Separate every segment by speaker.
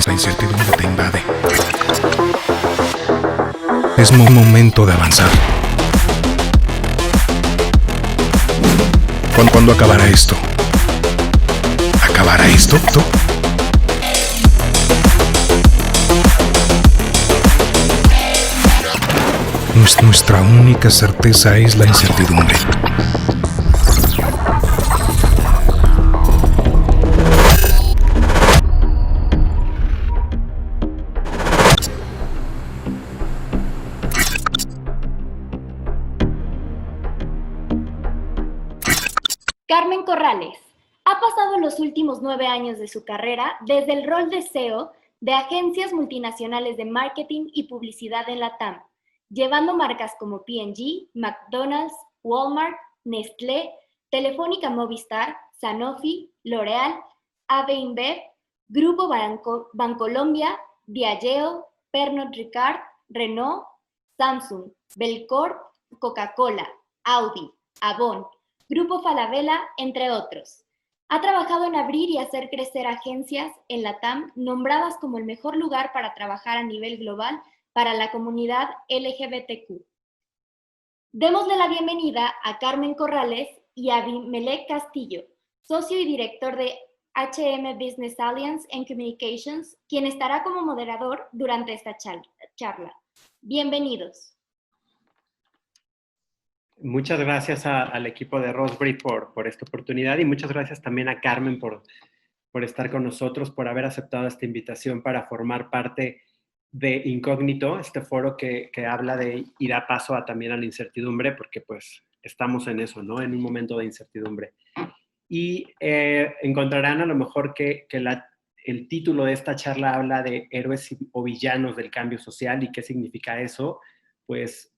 Speaker 1: incertidumbre te invade. Es momento de avanzar. ¿Cuándo acabará esto? ¿Acabará esto? Nuestra única certeza es la incertidumbre.
Speaker 2: Carmen Corrales ha pasado los últimos 9 años de su carrera desde el rol de CEO de agencias multinacionales de marketing y publicidad en la TAM, llevando marcas como P&G, McDonald's, Walmart, Nestlé, Telefónica Movistar, Sanofi, L'Oréal, AB InBev, Grupo Bancolombia, Diageo, Pernod Ricard, Renault, Samsung, Belcorp, Coca-Cola, Audi, Avon, Grupo Falabella, entre otros. Ha trabajado en abrir y hacer crecer agencias en la TAM nombradas como el mejor lugar para trabajar a nivel global para la comunidad LGBTQ. Démosle la bienvenida a Carmen Corrales y a Abimelec Castillo, socio y director de H&M Business Alliance and Communications, quien estará como moderador durante esta charla. Bienvenidos.
Speaker 3: Muchas gracias al equipo de Rosebreed por esta oportunidad y muchas gracias también a Carmen por estar con nosotros, por haber aceptado esta invitación para formar parte de Incógnito, este foro que habla de y da paso también a la incertidumbre, porque pues estamos en eso, ¿no? En un momento de incertidumbre. Y encontrarán a lo mejor que el título de esta charla habla de héroes o villanos del cambio social. ¿Y qué significa eso? Pues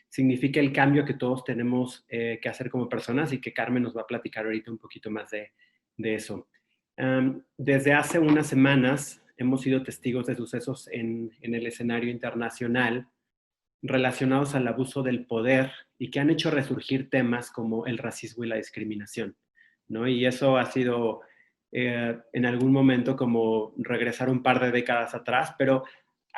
Speaker 3: significa el cambio que todos tenemos que hacer como personas y que Carmen nos va a platicar ahorita un poquito más de eso. Desde hace unas semanas hemos sido testigos de sucesos en el escenario internacional relacionados al abuso del poder y que han hecho resurgir temas como el racismo y la discriminación, ¿no? Y eso ha sido en algún momento como regresar un par de décadas atrás, pero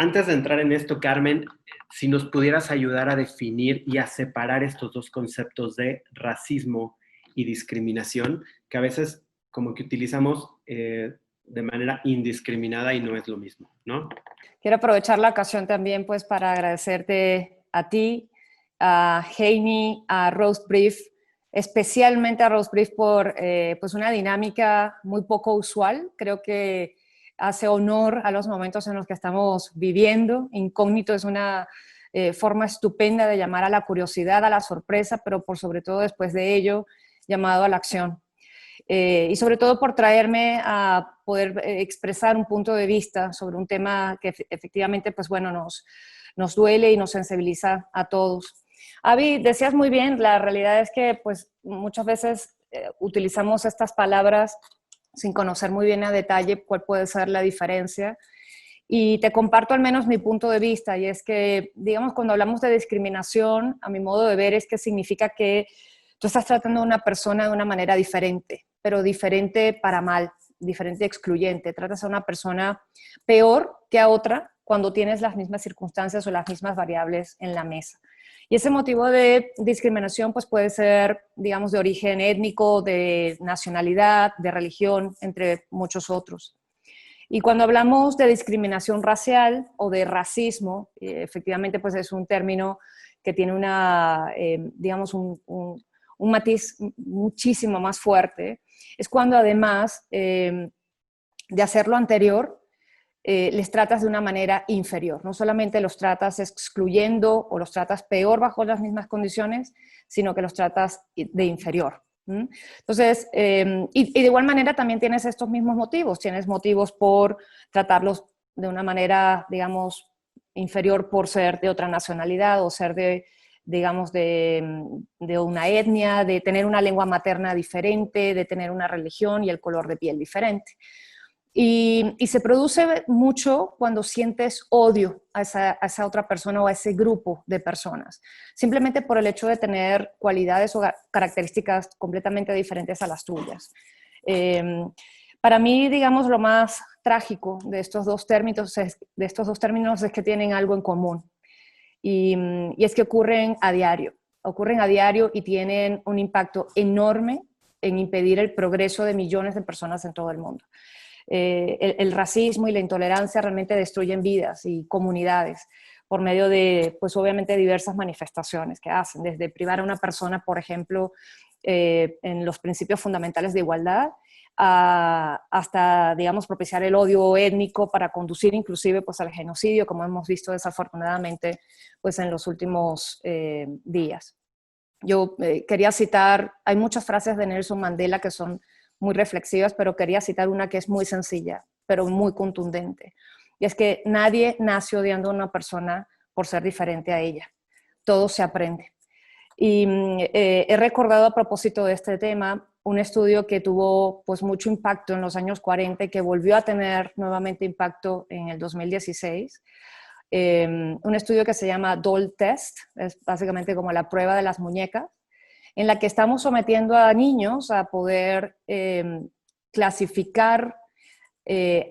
Speaker 3: antes de entrar en esto, Carmen, si nos pudieras ayudar a definir y a separar estos dos conceptos de racismo y discriminación, que a veces como que utilizamos de manera indiscriminada y no es lo mismo, ¿no?
Speaker 4: Quiero aprovechar la ocasión también pues para agradecerte a ti, a Heini, a Rosebreed, especialmente a Rosebreed por pues una dinámica muy poco usual. Creo que hace honor a los momentos en los que estamos viviendo. Incógnito es una forma estupenda de llamar a la curiosidad, a la sorpresa, pero por sobre todo después de ello, llamado a la acción. Y sobre todo por traerme a poder expresar un punto de vista sobre un tema que efectivamente pues bueno, nos duele y nos sensibiliza a todos. Avi, decías muy bien, la realidad es que pues muchas veces utilizamos estas palabras sin conocer muy bien a detalle cuál puede ser la diferencia. Y te comparto al menos mi punto de vista, y es que, digamos, cuando hablamos de discriminación, a mi modo de ver, es que significa que tú estás tratando a una persona de una manera diferente, pero diferente para mal, diferente excluyente. Tratas a una persona peor que a otra cuando tienes las mismas circunstancias o las mismas variables en la mesa. Y ese motivo de discriminación pues puede ser, digamos, de origen étnico, de nacionalidad, de religión, entre muchos otros. Y cuando hablamos de discriminación racial o de racismo, efectivamente pues es un término que tiene una, digamos, un matiz muchísimo más fuerte. Es cuando además de hacer lo anterior, les tratas de una manera inferior. No solamente los tratas excluyendo o los tratas peor bajo las mismas condiciones, sino que los tratas de inferior. Entonces, y de igual manera también tienes estos mismos motivos. Tienes motivos por tratarlos de una manera, digamos, inferior por ser de otra nacionalidad o ser de, digamos, de una etnia, de tener una lengua materna diferente, de tener una religión y el color de piel diferente. Y se produce mucho cuando sientes odio a esa otra persona o a ese grupo de personas, simplemente por el hecho de tener cualidades o características completamente diferentes a las tuyas. Para mí, digamos, lo más trágico de estos dos términos es que tienen algo en común. Y es que ocurren a diario y tienen un impacto enorme en impedir el progreso de millones de personas en todo el mundo. El racismo y la intolerancia realmente destruyen vidas y comunidades por medio de, pues obviamente, diversas manifestaciones que hacen, desde privar a una persona, por ejemplo, en los principios fundamentales de igualdad, hasta, digamos, propiciar el odio étnico para conducir inclusive pues, al genocidio, como hemos visto desafortunadamente pues, en los últimos días. Yo quería citar, hay muchas frases de Nelson Mandela que son muy reflexivas, pero quería citar una que es muy sencilla, pero muy contundente. Y es que nadie nace odiando a una persona por ser diferente a ella. Todo se aprende. Y he recordado a propósito de este tema un estudio que tuvo pues, mucho impacto en los años 40 y que volvió a tener nuevamente impacto en el 2016. Un estudio que se llama Doll Test, es básicamente como la prueba de las muñecas, en la que estamos sometiendo a niños a poder clasificar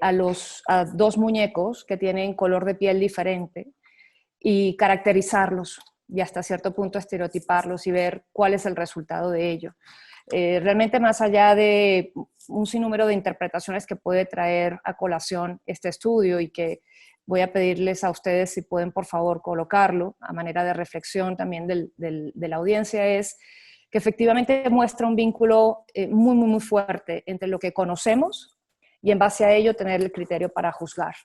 Speaker 4: a dos muñecos que tienen color de piel diferente y caracterizarlos y hasta cierto punto estereotiparlos y ver cuál es el resultado de ello. Realmente más allá de un sinnúmero de interpretaciones que puede traer a colación este estudio y que voy a pedirles a ustedes si pueden por favor colocarlo a manera de reflexión también de la audiencia, es que efectivamente muestra un vínculo muy fuerte entre lo que conocemos y en base a ello tener el criterio para juzgar.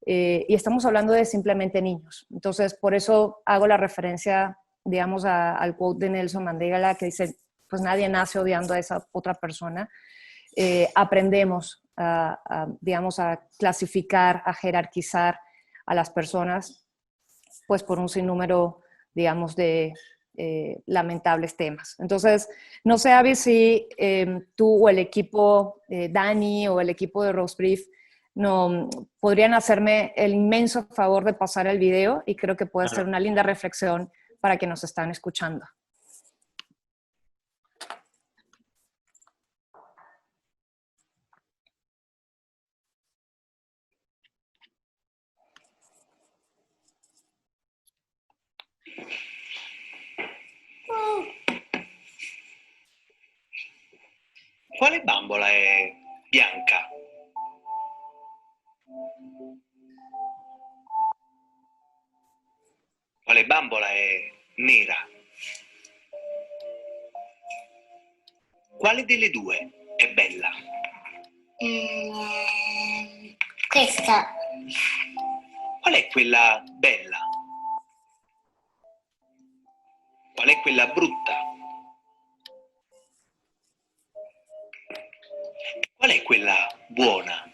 Speaker 4: Y estamos hablando de simplemente niños. Entonces, por eso hago la referencia, digamos, al quote de Nelson Mandela que dice, pues nadie nace odiando a esa otra persona. Aprendemos, digamos, a clasificar, a jerarquizar a las personas, pues por un sinnúmero, digamos, de lamentables temas. Entonces, no sé, Abby, si tú o el equipo, Dani o el equipo de Rose Brief, no, podrían hacerme el inmenso favor de pasar el video y creo que puede ser una linda reflexión para quienes nos están escuchando.
Speaker 5: Quale bambola è bianca? Quale bambola è nera? Quale delle due è bella?
Speaker 6: Questa.
Speaker 5: Qual è quella bella? Qual è quella brutta? Qual è quella buona?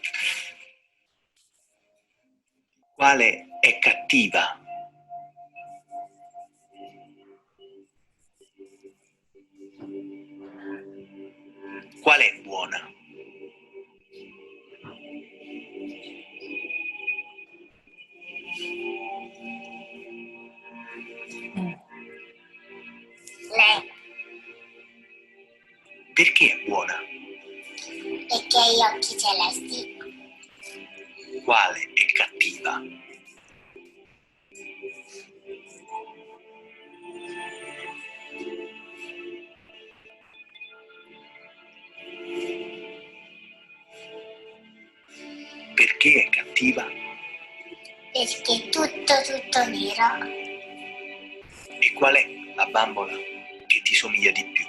Speaker 5: Quale è cattiva? Qual è buona?
Speaker 6: Lei.
Speaker 5: Perché è buona?
Speaker 6: Perché ha gli occhi celesti.
Speaker 5: Quale è cattiva? Perché è cattiva?
Speaker 6: Perché è tutto nero.
Speaker 5: E qual è la bambola che ti somiglia di più?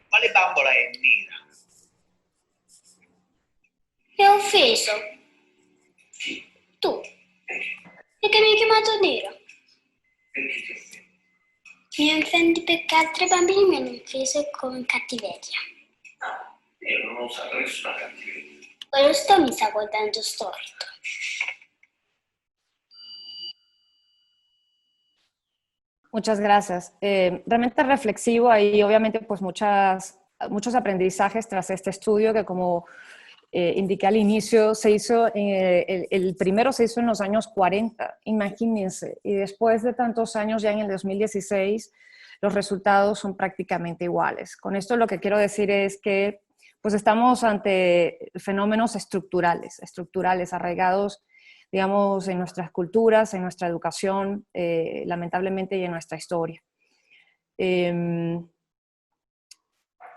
Speaker 5: Quale bambola è nera?
Speaker 6: È offeso. Tu. Perché mi hai chiamato nero?
Speaker 5: Perché ti offendi?
Speaker 6: Mi offendi perché altri bambini mi hanno offeso con cattiveria. Pero esto mi sta guardando storto.
Speaker 4: Muchas gracias. Realmente reflexivo, hay obviamente pues muchos aprendizajes tras este estudio que como indiqué al inicio, se hizo, el primero se hizo en los años 40, imagínense, y después de tantos años, ya en el 2016, los resultados son prácticamente iguales. Con esto lo que quiero decir es que pues estamos ante fenómenos estructurales, arraigados, digamos, en nuestras culturas, en nuestra educación, lamentablemente, y en nuestra historia.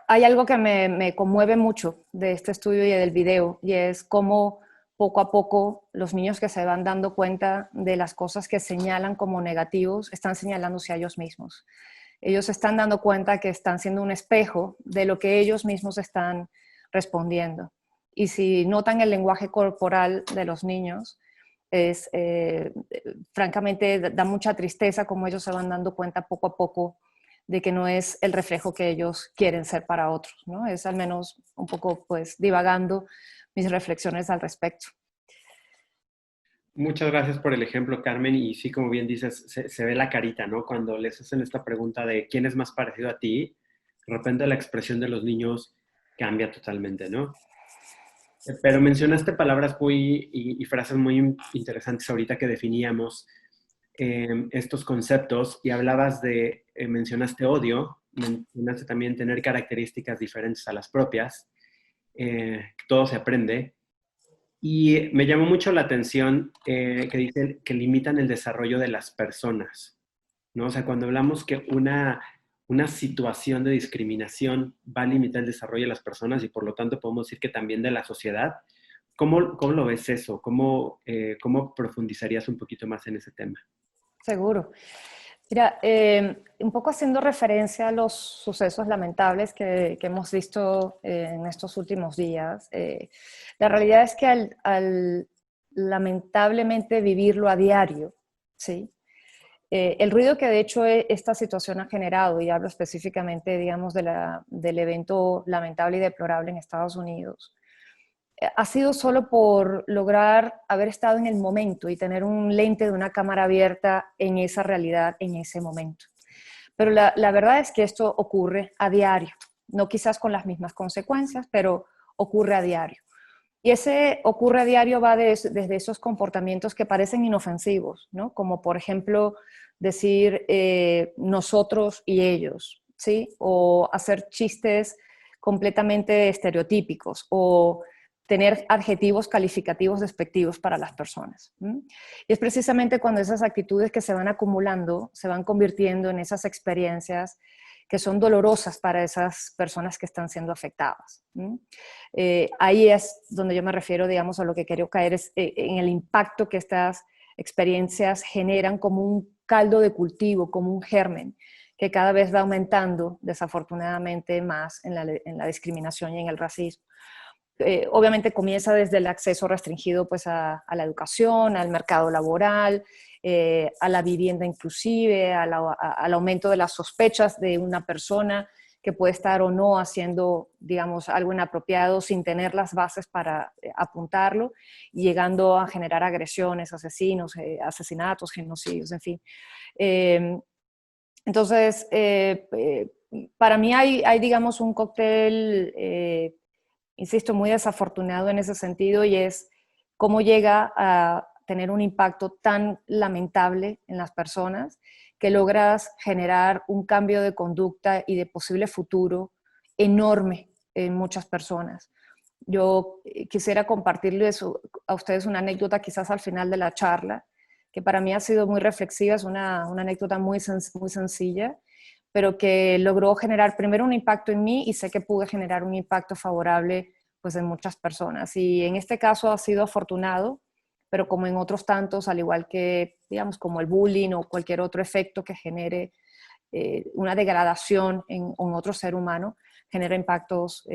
Speaker 4: Hay algo que me conmueve mucho de este estudio y del video, y es cómo poco a poco los niños que se van dando cuenta de las cosas que señalan como negativos están señalándose a ellos mismos. Ellos se están dando cuenta que están siendo un espejo de lo que ellos mismos están respondiendo. Y si notan el lenguaje corporal de los niños, francamente da mucha tristeza cómo ellos se van dando cuenta poco a poco de que no es el reflejo que ellos quieren ser para otros, ¿no? Es al menos un poco, pues, divagando mis reflexiones al respecto.
Speaker 3: Muchas gracias por el ejemplo, Carmen. Y sí, como bien dices, se ve la carita, ¿no? Cuando les hacen esta pregunta de quién es más parecido a ti, de repente la expresión de los niños cambia totalmente, ¿no? Pero mencionaste palabras y frases muy interesantes ahorita que definíamos estos conceptos y hablabas mencionaste odio, mencionaste también tener características diferentes a las propias, todo se aprende. Y me llamó mucho la atención que dicen que limitan el desarrollo de las personas, ¿no? O sea, cuando hablamos que una situación de discriminación va a limitar el desarrollo de las personas y por lo tanto podemos decir que también de la sociedad, ¿cómo lo ves eso? ¿Cómo profundizarías un poquito más en ese tema?
Speaker 4: Seguro. Mira, un poco haciendo referencia a los sucesos lamentables que hemos visto en estos últimos días, la realidad es que al lamentablemente vivirlo a diario, ¿sí? El ruido que de hecho esta situación ha generado, y hablo específicamente, digamos, del evento lamentable y deplorable en Estados Unidos, ha sido solo por lograr haber estado en el momento y tener un lente de una cámara abierta en esa realidad, en ese momento. Pero la verdad es que esto ocurre a diario, no quizás con las mismas consecuencias, pero ocurre a diario. Y ese ocurre a diario va desde esos comportamientos que parecen inofensivos, ¿no? Como por ejemplo decir nosotros y ellos, ¿sí? O hacer chistes completamente estereotípicos o tener adjetivos calificativos despectivos para las personas. ¿Sí? Y es precisamente cuando esas actitudes que se van acumulando se van convirtiendo en esas experiencias que son dolorosas para esas personas que están siendo afectadas. Ahí es donde yo me refiero, digamos, a lo que quiero caer es en el impacto que estas experiencias generan como un caldo de cultivo, como un germen, que cada vez va aumentando, desafortunadamente, más en la discriminación y en el racismo. Obviamente comienza desde el acceso restringido pues, a la educación, al mercado laboral, a la vivienda inclusive, al aumento de las sospechas de una persona que puede estar o no haciendo, digamos, algo inapropiado sin tener las bases para apuntarlo, y llegando a generar agresiones, asesinatos, genocidios, en fin. Entonces, para mí hay, digamos, un cóctel, insisto, muy desafortunado en ese sentido, y es cómo llega a tener un impacto tan lamentable en las personas que logras generar un cambio de conducta y de posible futuro enorme en muchas personas. Yo quisiera compartirles a ustedes una anécdota quizás al final de la charla, que para mí ha sido muy reflexiva, es una anécdota muy sencilla, pero que logró generar primero un impacto en mí y sé que pude generar un impacto favorable pues, en muchas personas. Y en este caso ha sido afortunado, pero como en otros tantos, al igual que, digamos, como el bullying o cualquier otro efecto que genere una degradación en otro ser humano, genera impactos,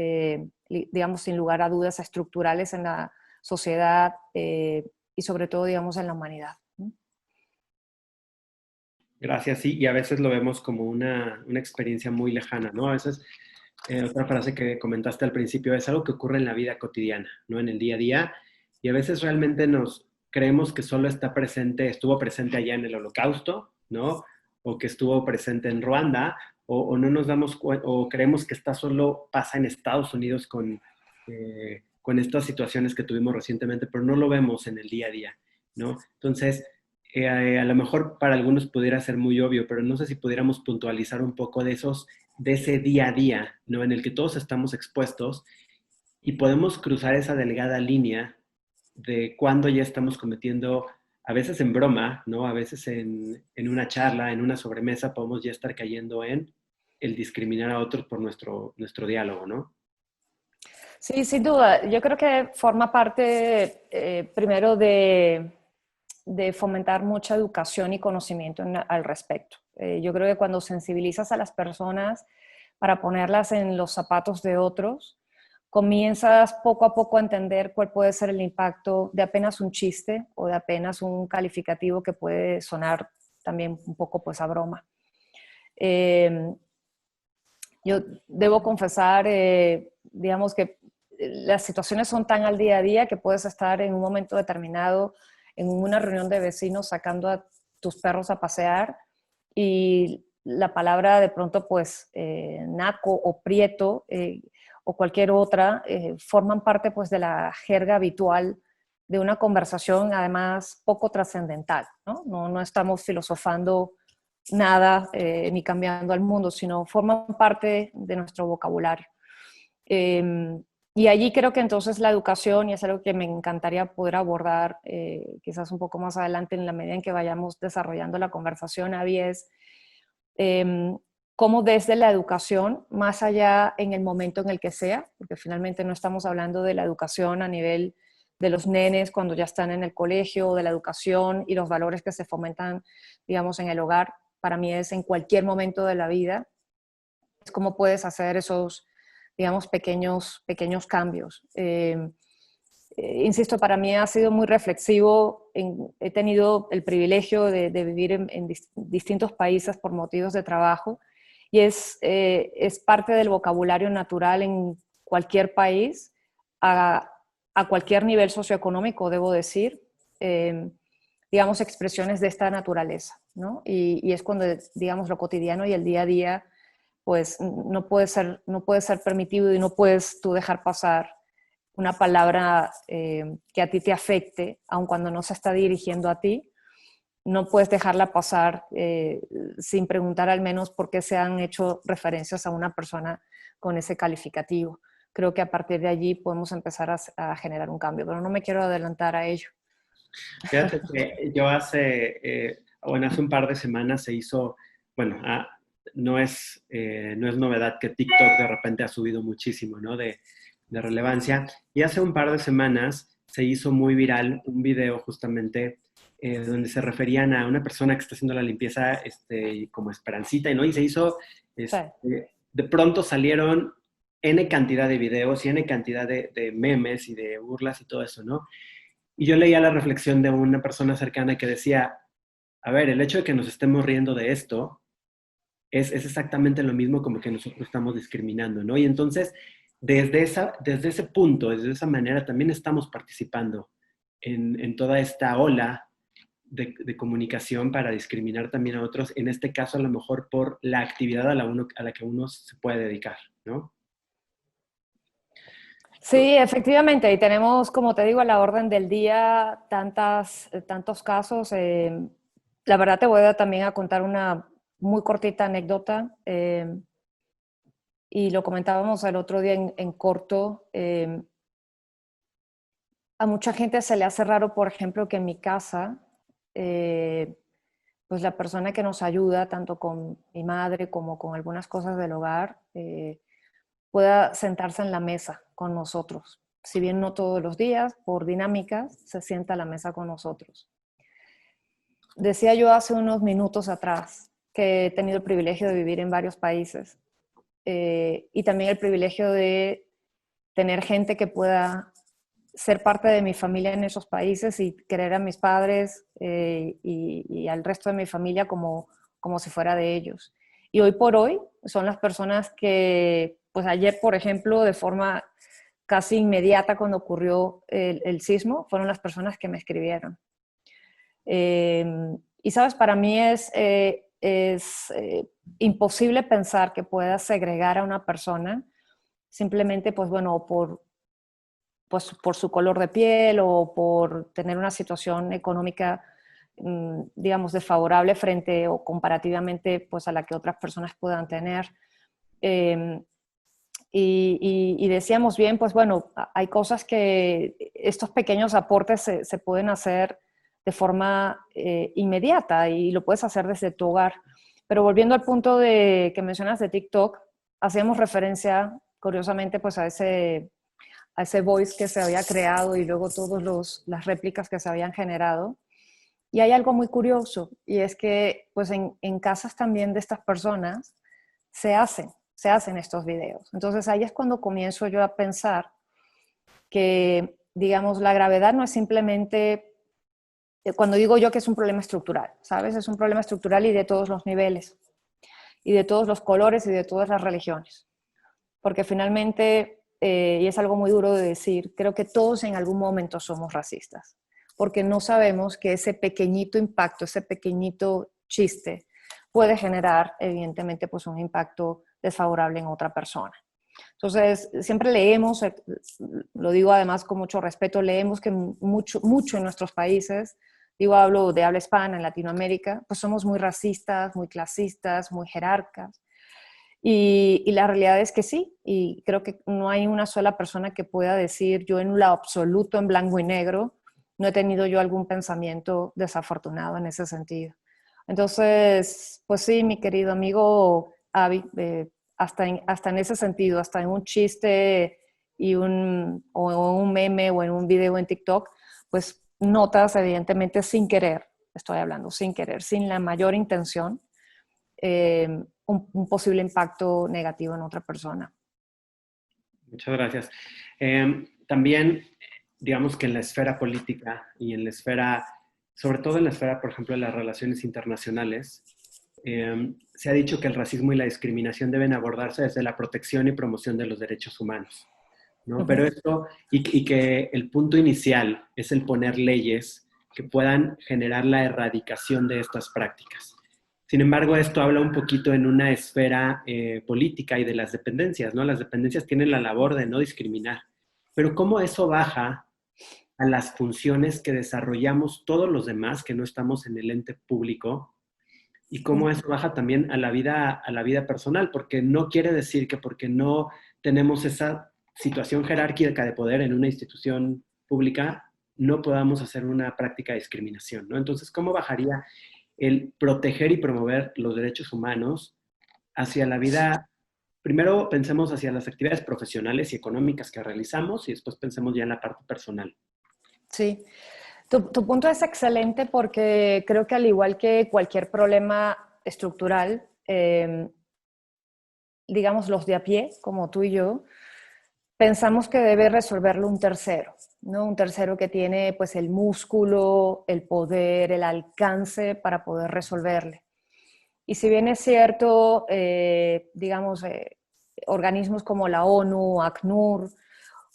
Speaker 4: digamos, sin lugar a dudas, estructurales en la sociedad y sobre todo, digamos, en la humanidad.
Speaker 3: Gracias, sí, y a veces lo vemos como una experiencia muy lejana, ¿no? A veces otra frase que comentaste al principio, es algo que ocurre en la vida cotidiana, ¿no? En el día a día. Y a veces realmente nos creemos que solo está presente, estuvo presente allá en el Holocausto, ¿no? O que estuvo presente en Ruanda, o no nos damos cuenta, o creemos que está solo pasa en Estados Unidos con estas situaciones que tuvimos recientemente, pero no lo vemos en el día a día, ¿no? Entonces, a lo mejor para algunos pudiera ser muy obvio, pero no sé si pudiéramos puntualizar un poco de ese día a día, ¿no? En el que todos estamos expuestos y podemos cruzar esa delgada línea de cuando ya estamos cometiendo, a veces en broma, ¿no? A veces en una charla, en una sobremesa, podemos ya estar cayendo en el discriminar a otros por nuestro diálogo, ¿no?
Speaker 4: Sí, sin duda. Yo creo que forma parte primero de fomentar mucha educación y conocimiento al respecto. Yo creo que cuando sensibilizas a las personas para ponerlas en los zapatos de otros, comienzas poco a poco a entender cuál puede ser el impacto de apenas un chiste o de apenas un calificativo que puede sonar también un poco pues a broma. Yo debo confesar, digamos que las situaciones son tan al día a día que puedes estar en un momento determinado en una reunión de vecinos sacando a tus perros a pasear y la palabra de pronto pues naco o prieto o cualquier otra forman parte pues de la jerga habitual de una conversación además poco trascendental, ¿no? No estamos filosofando nada ni cambiando al mundo, sino forman parte de nuestro vocabulario. Y allí creo que entonces la educación, y es algo que me encantaría poder abordar quizás un poco más adelante en la medida en que vayamos desarrollando la conversación, Avi, es cómo desde la educación, más allá en el momento en el que sea, porque finalmente no estamos hablando de la educación a nivel de los nenes cuando ya están en el colegio, de la educación y los valores que se fomentan, digamos, en el hogar, para mí es en cualquier momento de la vida, es cómo puedes hacer esos, digamos, pequeños cambios. Insisto, para mí ha sido muy reflexivo. He tenido el privilegio de vivir en distintos países por motivos de trabajo y es parte del vocabulario natural en cualquier país, a cualquier nivel socioeconómico, debo decir, digamos, expresiones de esta naturaleza, ¿no? Y es cuando, digamos, lo cotidiano y el día a día, pues no puede ser permitido y no puedes tú dejar pasar una palabra que a ti te afecte, aun cuando no se está dirigiendo a ti, no puedes dejarla pasar sin preguntar al menos por qué se han hecho referencias a una persona con ese calificativo. Creo que a partir de allí podemos empezar a generar un cambio, pero no me quiero adelantar a ello.
Speaker 3: Fíjate que yo hace un par de semanas se hizo, bueno, no es novedad que TikTok de repente ha subido muchísimo, ¿no? De relevancia. Y hace un par de semanas se hizo muy viral un video justamente donde se referían a una persona que está haciendo la limpieza como Esperancita, ¿no? Y se hizo,
Speaker 4: Sí.
Speaker 3: de pronto salieron N cantidad de videos y N cantidad de memes y de burlas y todo eso, ¿no? Y yo leía la reflexión de una persona cercana que decía, a ver, el hecho de que nos estemos riendo de esto es exactamente lo mismo como que nosotros estamos discriminando, ¿no? Y entonces, desde ese punto, desde esa manera, también estamos participando en toda esta ola de comunicación para discriminar también a otros, en este caso a lo mejor por la actividad a la que uno se puede dedicar, ¿no?
Speaker 4: Sí, efectivamente, y tenemos, como te digo, a la orden del día tantos casos. La verdad te voy también a contar una muy cortita anécdota, y lo comentábamos el otro día en corto. A mucha gente se le hace raro, por ejemplo, que en mi casa, pues la persona que nos ayuda, tanto con mi madre como con algunas cosas del hogar, pueda sentarse en la mesa con nosotros. Si bien no todos los días, por dinámicas, se sienta a la mesa con nosotros. Decía yo hace unos minutos atrás que he tenido el privilegio de vivir en varios países y también el privilegio de tener gente que pueda ser parte de mi familia en esos países y querer a mis padres y al resto de mi familia como si fuera de ellos. Y hoy por hoy son las personas que pues ayer, por ejemplo, de forma casi inmediata cuando ocurrió el sismo, fueron las personas que me escribieron. Y sabes, para mí es imposible pensar que puedas segregar a una persona simplemente, pues bueno, por su color de piel o por tener una situación económica, digamos, desfavorable frente o comparativamente pues a la que otras personas puedan tener. Y decíamos bien, pues bueno, hay cosas que estos pequeños aportes se pueden hacer de forma inmediata y lo puedes hacer desde tu hogar. Pero volviendo al punto que mencionas de TikTok, hacíamos referencia, curiosamente, pues a ese voice que se había creado y luego todas las réplicas que se habían generado. Y hay algo muy curioso, y es que pues en casas también de estas personas se hacen estos videos. Entonces ahí es cuando comienzo yo a pensar que, digamos, la gravedad no es simplemente, cuando digo yo que es un problema estructural, ¿sabes? Es un problema estructural y de todos los niveles, y de todos los colores y de todas las religiones. Porque finalmente, y es algo muy duro de decir, creo que todos en algún momento somos racistas, porque no sabemos que ese pequeñito impacto, ese pequeñito chiste puede generar, evidentemente, pues un impacto desfavorable en otra persona. Entonces, siempre leemos, lo digo además con mucho respeto, leemos que mucho en nuestros países, hablo de habla hispana en Latinoamérica, pues somos muy racistas, muy clasistas, muy jerarcas. Y la realidad es que sí, y creo que no hay una sola persona que pueda decir yo en lo absoluto, en blanco y negro, no he tenido yo algún pensamiento desafortunado en ese sentido. Entonces, pues sí, mi querido amigo Avi, hasta en ese sentido, hasta en un chiste o un meme o en un video en TikTok, pues notas evidentemente sin querer, estoy hablando sin querer, sin la mayor intención, un posible impacto negativo en otra persona.
Speaker 3: Muchas gracias. También, digamos que en la esfera política y en la esfera, sobre todo en la esfera, por ejemplo, de las relaciones internacionales, se ha dicho que el racismo y la discriminación deben abordarse desde la protección y promoción de los derechos humanos, ¿no?
Speaker 4: Uh-huh.
Speaker 3: Pero esto, y que el punto inicial es el poner leyes que puedan generar la erradicación de estas prácticas. Sin embargo, esto habla un poquito en una esfera política y de las dependencias, ¿no? Las dependencias tienen la labor de no discriminar, pero ¿cómo eso baja a las funciones que desarrollamos todos los demás que no estamos en el ente público? Y cómo eso baja también a la vida personal, porque no quiere decir que porque no tenemos esa situación jerárquica de poder en una institución pública, no podamos hacer una práctica de discriminación, ¿no? Entonces, ¿cómo bajaría el proteger y promover los derechos humanos hacia la vida? Primero pensemos hacia las actividades profesionales y económicas que realizamos y después pensemos ya en la parte personal.
Speaker 4: Sí, tu punto es excelente porque creo que al igual que cualquier problema estructural, digamos los de a pie, como tú y yo, pensamos que debe resolverlo un tercero, ¿no? Un tercero que tiene pues el músculo, el poder, el alcance para poder resolverle. Y si bien es cierto, organismos como la ONU, ACNUR,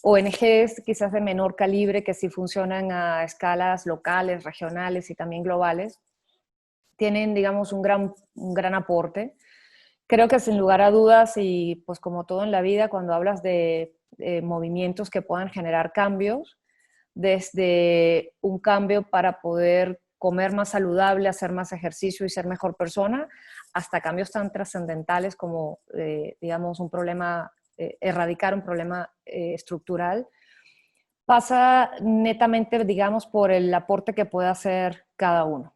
Speaker 4: ONGs quizás de menor calibre que sí funcionan a escalas locales, regionales y también globales, tienen, digamos, un gran aporte. Creo que sin lugar a dudas, y pues como todo en la vida, cuando hablas de movimientos que puedan generar cambios, desde un cambio para poder comer más saludable, hacer más ejercicio y ser mejor persona, hasta cambios tan trascendentales como, digamos, erradicar un problema estructural, pasa netamente, digamos, por el aporte que puede hacer cada uno.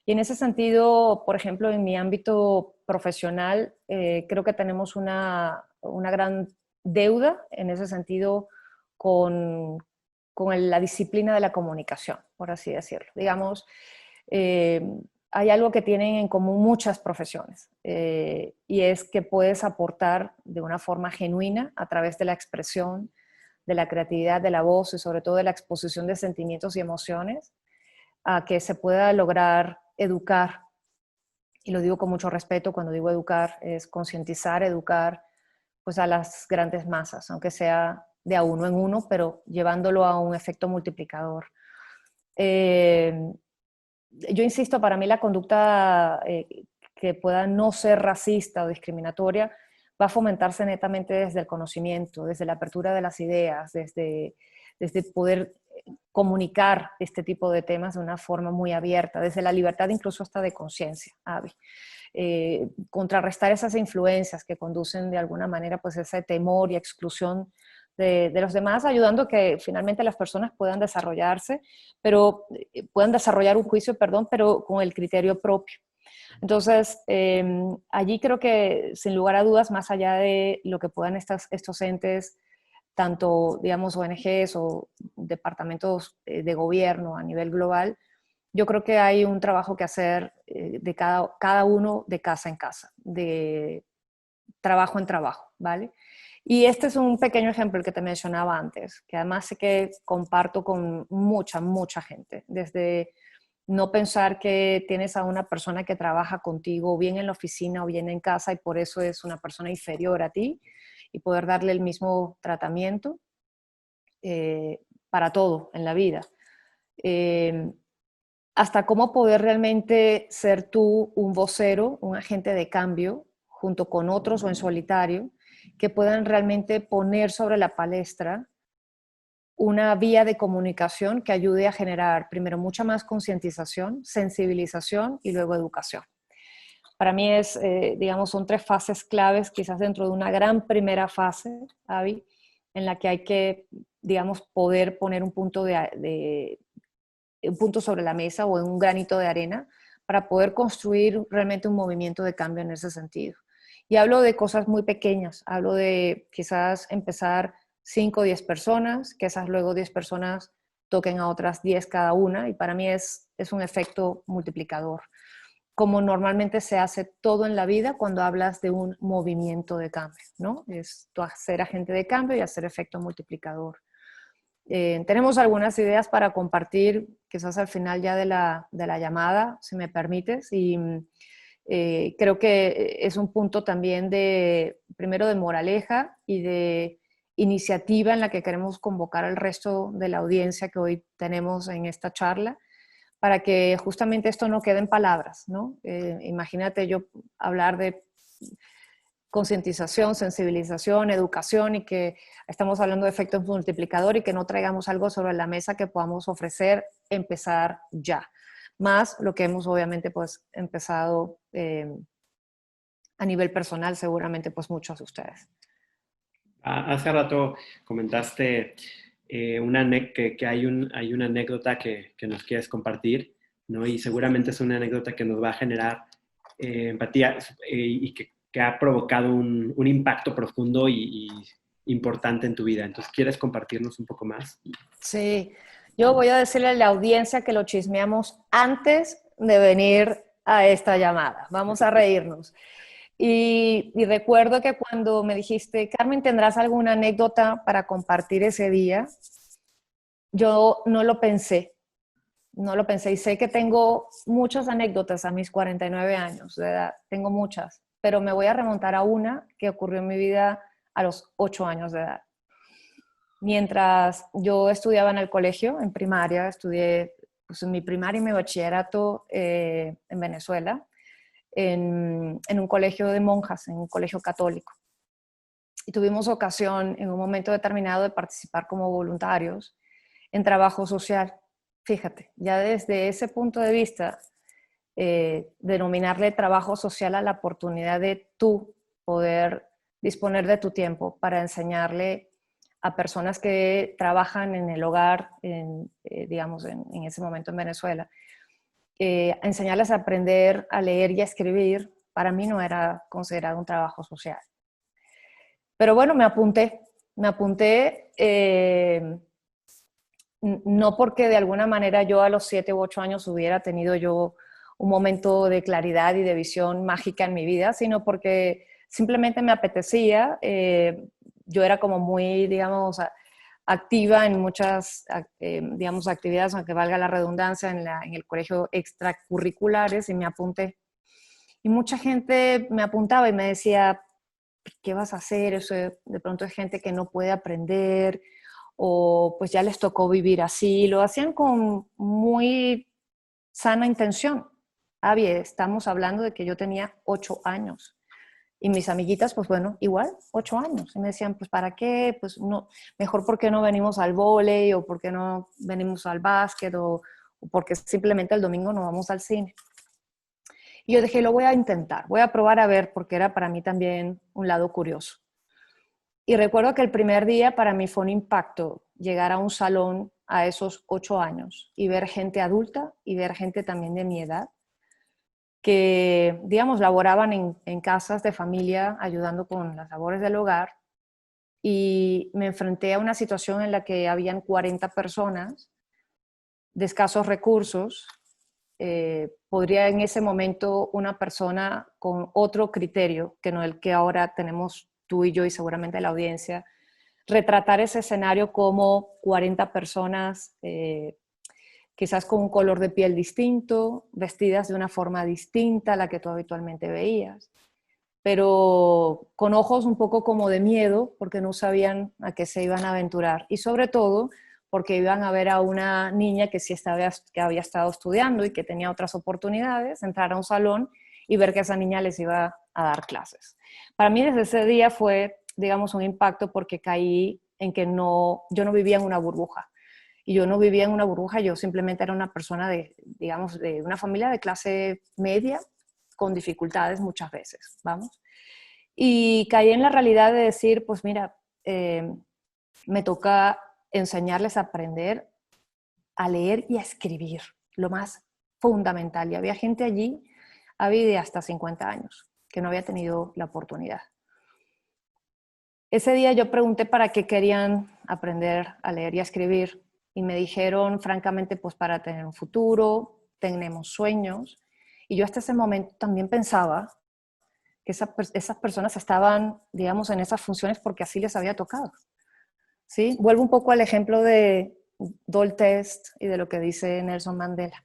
Speaker 4: Y en ese sentido, por ejemplo, en mi ámbito profesional, creo que tenemos una gran deuda en ese sentido con la disciplina de la comunicación, por así decirlo. Digamos, hay algo que tienen en común muchas profesiones y es que puedes aportar de una forma genuina a través de la expresión, de la creatividad, de la voz y sobre todo de la exposición de sentimientos y emociones a que se pueda lograr educar. Y lo digo con mucho respeto, cuando digo educar es concientizar, educar, pues a las grandes masas, aunque sea de a uno en uno, pero llevándolo a un efecto multiplicador. Yo insisto, para mí la conducta que pueda no ser racista o discriminatoria va a fomentarse netamente desde el conocimiento, desde la apertura de las ideas, desde poder comunicar este tipo de temas de una forma muy abierta, desde la libertad incluso hasta de conciencia, Abby. Contrarrestar esas influencias que conducen de alguna manera pues ese temor y exclusión de los demás, ayudando a que finalmente las personas puedan desarrollarse, pero puedan desarrollar un juicio, perdón, pero con el criterio propio. Entonces, allí creo que sin lugar a dudas, más allá de lo que puedan estos entes, tanto, digamos, ONGs o departamentos de gobierno a nivel global, yo creo que hay un trabajo que hacer de cada uno de casa en casa, de trabajo en trabajo, ¿vale? Y este es un pequeño ejemplo el que te mencionaba antes, que además sé que comparto con mucha gente, desde no pensar que tienes a una persona que trabaja contigo bien en la oficina o bien en casa y por eso es una persona inferior a ti y poder darle el mismo tratamiento para todo en la vida. Hasta cómo poder realmente ser tú un vocero, un agente de cambio, junto con otros o en solitario, que puedan realmente poner sobre la palestra una vía de comunicación que ayude a generar primero mucha más concientización, sensibilización y luego educación. Para mí es, digamos, son 3 fases claves, quizás dentro de una gran primera fase, Abby, en la que hay que, digamos, poder poner un punto un punto sobre la mesa o en un granito de arena para poder construir realmente un movimiento de cambio en ese sentido. Y hablo de cosas muy pequeñas, hablo de quizás empezar 5 o 10 personas, que esas luego 10 personas toquen a otras 10 cada una, y para mí es un efecto multiplicador, como normalmente se hace todo en la vida cuando hablas de un movimiento de cambio, ¿no? Es tú ser agente de cambio y hacer efecto multiplicador. Tenemos algunas ideas para compartir, quizás al final ya de la llamada, si me permites, y creo que es un punto también primero de moraleja y de iniciativa en la que queremos convocar al resto de la audiencia que hoy tenemos en esta charla, para que justamente esto no quede en palabras, ¿no? Imagínate yo hablar de concientización, sensibilización, educación y que estamos hablando de efectos multiplicador y que no traigamos algo sobre la mesa que podamos ofrecer, empezar ya. Más lo que hemos obviamente pues empezado a nivel personal, seguramente pues muchos de ustedes.
Speaker 3: Hace rato comentaste que hay una anécdota que nos quieres compartir, ¿no? Y seguramente es una anécdota que nos va a generar empatía y que ha provocado un impacto profundo y importante en tu vida. Entonces, ¿quieres compartirnos un poco más?
Speaker 4: Sí, yo voy a decirle a la audiencia que lo chismeamos antes de venir a esta llamada. Vamos a reírnos. Y recuerdo que cuando me dijiste, Carmen, ¿tendrás alguna anécdota para compartir ese día? Yo no lo pensé y sé que tengo muchas anécdotas a mis 49 años de edad, tengo muchas, pero me voy a remontar a una que ocurrió en mi vida a los 8 años de edad. Mientras yo estudiaba en el colegio, en primaria, estudié pues, mi primaria y mi bachillerato en Venezuela, en un colegio de monjas, en un colegio católico. Y tuvimos ocasión en un momento determinado de participar como voluntarios en trabajo social. Fíjate, ya desde ese punto de vista, denominarle trabajo social a la oportunidad de tú poder disponer de tu tiempo para enseñarle a personas que trabajan en el hogar, digamos, en ese momento en Venezuela, enseñarles a aprender a leer y a escribir, para mí no era considerado un trabajo social. Pero bueno, me apunté, no porque de alguna manera yo a los 7 u 8 años hubiera tenido yo un momento de claridad y de visión mágica en mi vida, sino porque simplemente me apetecía. Yo era como muy, digamos, activa en muchas, digamos, actividades, aunque valga la redundancia, en el colegio extracurriculares, y me apunté. Y mucha gente me apuntaba y me decía, ¿qué vas a hacer? Eso de pronto es gente que no puede aprender o pues ya les tocó vivir así. Lo hacían con muy sana intención. Estamos hablando de que yo tenía 8 años. Y mis amiguitas, pues bueno, igual, 8 años. Y me decían, pues ¿para qué? Pues no, mejor ¿por qué no venimos al vóley? O ¿por qué no venimos al básquet? O porque simplemente el domingo no vamos al cine. Y yo dije, lo voy a intentar, voy a probar a ver, porque era para mí también un lado curioso. Y recuerdo que el primer día para mí fue un impacto llegar a un salón a esos 8 años y ver gente adulta y ver gente también de mi edad que, digamos, laboraban en casas de familia ayudando con las labores del hogar, y me enfrenté a una situación en la que habían 40 personas de escasos recursos. Podría en ese momento una persona con otro criterio que no el que ahora tenemos tú y yo y seguramente la audiencia, retratar ese escenario como 40 personas quizás con un color de piel distinto, vestidas de una forma distinta a la que tú habitualmente veías, pero con ojos un poco como de miedo porque no sabían a qué se iban a aventurar, y sobre todo porque iban a ver a una niña que sí que había estado estudiando y que tenía otras oportunidades, entrar a un salón y ver que esa niña les iba a dar clases. Para mí desde ese día fue, digamos, un impacto porque caí en que yo no vivía en una burbuja. Y yo no vivía en una burbuja, yo simplemente era una persona digamos, de una familia de clase media, con dificultades muchas veces, vamos. Y caí en la realidad de decir, pues mira, me toca enseñarles a aprender a leer y a escribir, lo más fundamental. Y había gente allí, había de hasta 50 años, que no había tenido la oportunidad. Ese día yo pregunté para qué querían aprender a leer y a escribir, y me dijeron, francamente, pues para tener un futuro, tenemos sueños. Y yo hasta ese momento también pensaba que esas personas estaban, digamos, en esas funciones porque así les había tocado. ¿Sí? Vuelvo un poco al ejemplo de Doll Test y de lo que dice Nelson Mandela.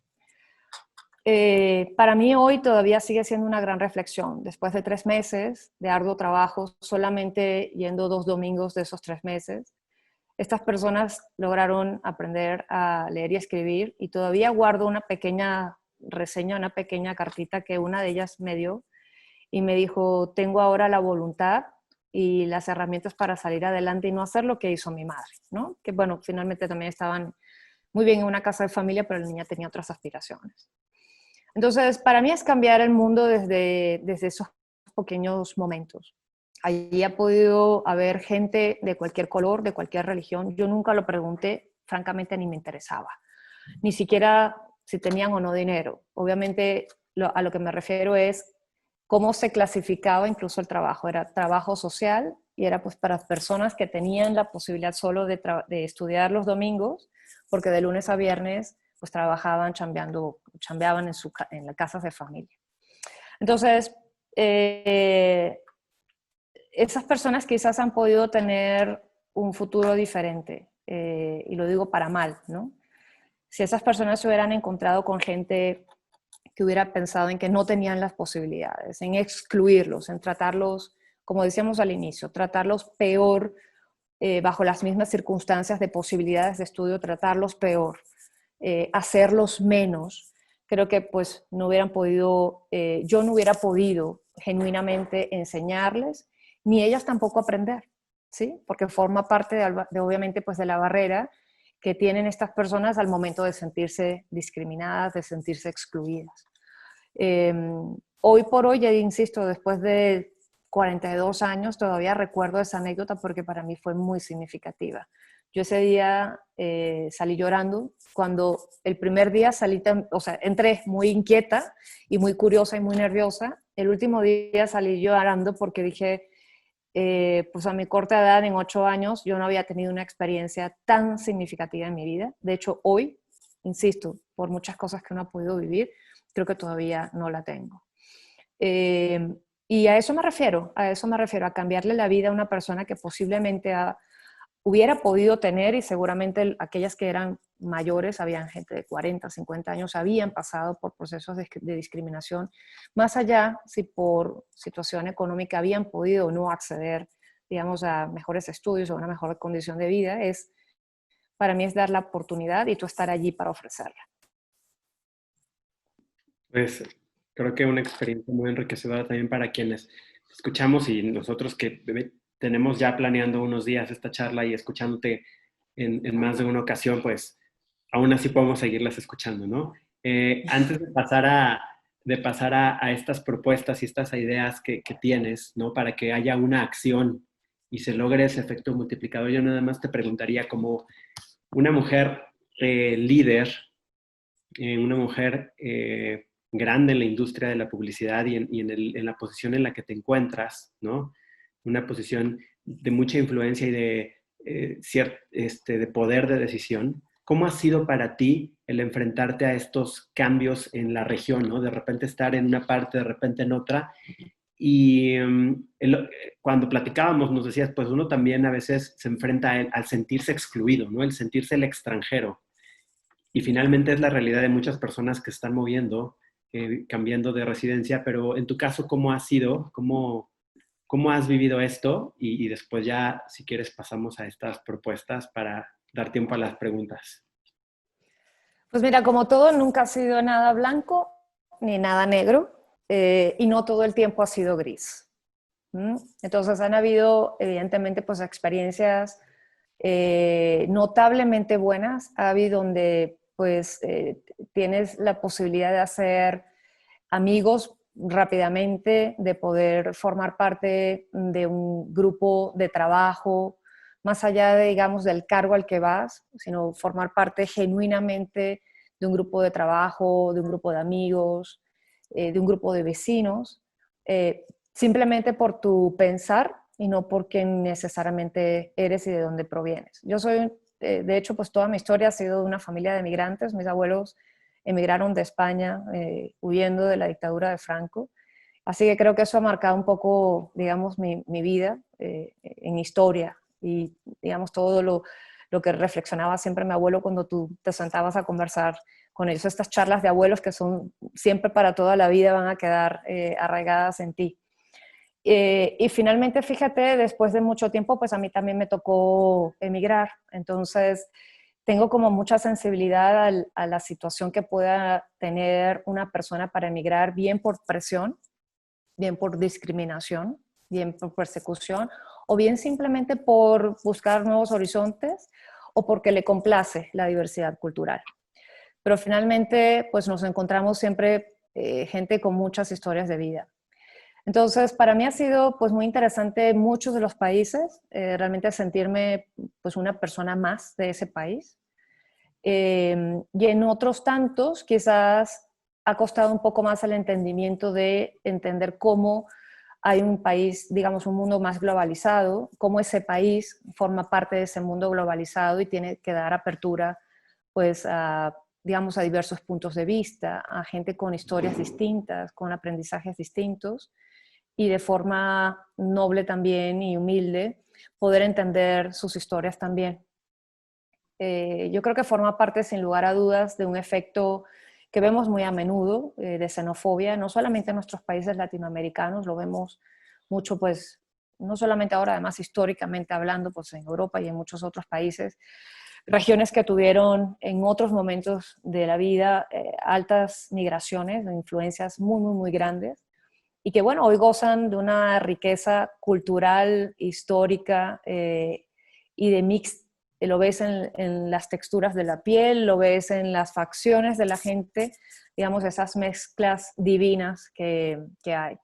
Speaker 4: Para mí hoy todavía sigue siendo una gran reflexión. Después de 3 meses de arduo trabajo, solamente yendo 2 domingos de esos 3 meses, estas personas lograron aprender a leer y escribir, y todavía guardo una pequeña reseña, una pequeña cartita que una de ellas me dio y me dijo, tengo ahora la voluntad y las herramientas para salir adelante y no hacer lo que hizo mi madre, ¿no? Que bueno, finalmente también estaban muy bien en una casa de familia, pero la niña tenía otras aspiraciones. Entonces, para mí es cambiar el mundo desde esos pequeños momentos. Allí ha podido haber gente de cualquier color, de cualquier religión. Yo nunca lo pregunté, francamente ni me interesaba. Ni siquiera si tenían o no dinero. Obviamente a lo que me refiero es cómo se clasificaba incluso el trabajo. Era trabajo social y era pues para personas que tenían la posibilidad solo de estudiar los domingos, porque de lunes a viernes pues trabajaban, chambeaban en las casas de familia. Entonces, esas personas quizás han podido tener un futuro diferente, y lo digo para mal, ¿no? Si esas personas se hubieran encontrado con gente que hubiera pensado en que no tenían las posibilidades, en excluirlos, en tratarlos, como decíamos al inicio, tratarlos peor, bajo las mismas circunstancias de posibilidades de estudio, tratarlos peor, hacerlos menos, creo que pues no hubieran podido, yo no hubiera podido genuinamente enseñarles, ni ellas tampoco aprender, ¿sí? Porque forma parte obviamente pues de la barrera que tienen estas personas al momento de sentirse discriminadas, de sentirse excluidas. Hoy por hoy, ya insisto, después de 42 años, todavía recuerdo esa anécdota porque para mí fue muy significativa. Yo ese día salí llorando. Cuando el primer día entré muy inquieta y muy curiosa y muy nerviosa. El último día salí llorando porque dije, pues a mi corta edad, en 8 años, yo no había tenido una experiencia tan significativa en mi vida. De hecho, hoy, insisto, por muchas cosas que uno ha podido vivir, creo que todavía no la tengo. Y a eso me refiero, a cambiarle la vida a una persona que posiblemente ha hubiera podido tener, y seguramente aquellas que eran mayores, habían gente de 40, 50 años, habían pasado por procesos de discriminación, más allá si por situación económica habían podido o no acceder, digamos, a mejores estudios o una mejor condición de vida, para mí es dar la oportunidad y tú estar allí para ofrecerla.
Speaker 3: Pues creo que una experiencia muy enriquecedora también para quienes escuchamos y nosotros que tenemos ya planeando unos días esta charla y escuchándote en más de una ocasión, pues aún así podemos seguirlas escuchando, ¿no? Antes de pasar a estas propuestas y estas ideas que tienes, ¿no? Para que haya una acción y se logre ese efecto multiplicador, yo nada más te preguntaría como una mujer líder, una mujer grande en la industria de la publicidad y en la posición en la que te encuentras, ¿no? Una posición de mucha influencia y de poder de decisión. ¿Cómo ha sido para ti el enfrentarte a estos cambios en la región, ¿no? De repente estar en una parte, de repente en otra. Y cuando platicábamos nos decías, pues uno también a veces se enfrenta al sentirse excluido, ¿no? El sentirse el extranjero. Y finalmente es la realidad de muchas personas que están moviendo, cambiando de residencia, pero en tu caso, ¿cómo ha sido? ¿Cómo has vivido esto? Y después ya, si quieres, pasamos a estas propuestas para dar tiempo a las preguntas.
Speaker 4: Pues mira, como todo, nunca ha sido nada blanco ni nada negro, y no todo el tiempo ha sido gris. Entonces han habido, evidentemente, pues experiencias notablemente buenas. Ha habido donde pues tienes la posibilidad de hacer amigos rápidamente, de poder formar parte de un grupo de trabajo, más allá de, digamos, del cargo al que vas, sino formar parte genuinamente de un grupo de trabajo, de un grupo de amigos, de un grupo de vecinos, simplemente por tu pensar y no por quién necesariamente eres y de dónde provienes. Yo soy, de hecho, pues toda mi historia ha sido de una familia de migrantes. Mis abuelos emigraron de España huyendo de la dictadura de Franco. Así que creo que eso ha marcado un poco, digamos, mi vida en historia y, digamos, todo lo que reflexionaba siempre mi abuelo cuando tú te sentabas a conversar con ellos. Estas charlas de abuelos que son siempre para toda la vida van a quedar arraigadas en ti. Y finalmente, fíjate, después de mucho tiempo, pues a mí también me tocó emigrar. Entonces, tengo como mucha sensibilidad a la situación que pueda tener una persona para emigrar, bien por presión, bien por discriminación, bien por persecución, o bien simplemente por buscar nuevos horizontes o porque le complace la diversidad cultural. Pero finalmente, pues nos encontramos siempre gente con muchas historias de vida. Entonces, para mí ha sido pues muy interesante muchos de los países, realmente sentirme pues una persona más de ese país. Y en otros tantos quizás ha costado un poco más el entendimiento de entender cómo hay un país, digamos, un mundo más globalizado, cómo ese país forma parte de ese mundo globalizado y tiene que dar apertura pues a, digamos, a diversos puntos de vista, a gente con historias distintas, con aprendizajes distintos, y de forma noble también y humilde poder entender sus historias también. Yo creo que forma parte, sin lugar a dudas, de un efecto que vemos muy a menudo de xenofobia, no solamente en nuestros países latinoamericanos, lo vemos mucho, pues, no solamente ahora, además históricamente hablando, pues en Europa y en muchos otros países, regiones que tuvieron en otros momentos de la vida altas migraciones, influencias muy, muy, muy grandes, y que, bueno, hoy gozan de una riqueza cultural, histórica y de mix. Lo ves en las texturas de la piel, lo ves en las facciones de la gente, digamos, esas mezclas divinas que hay.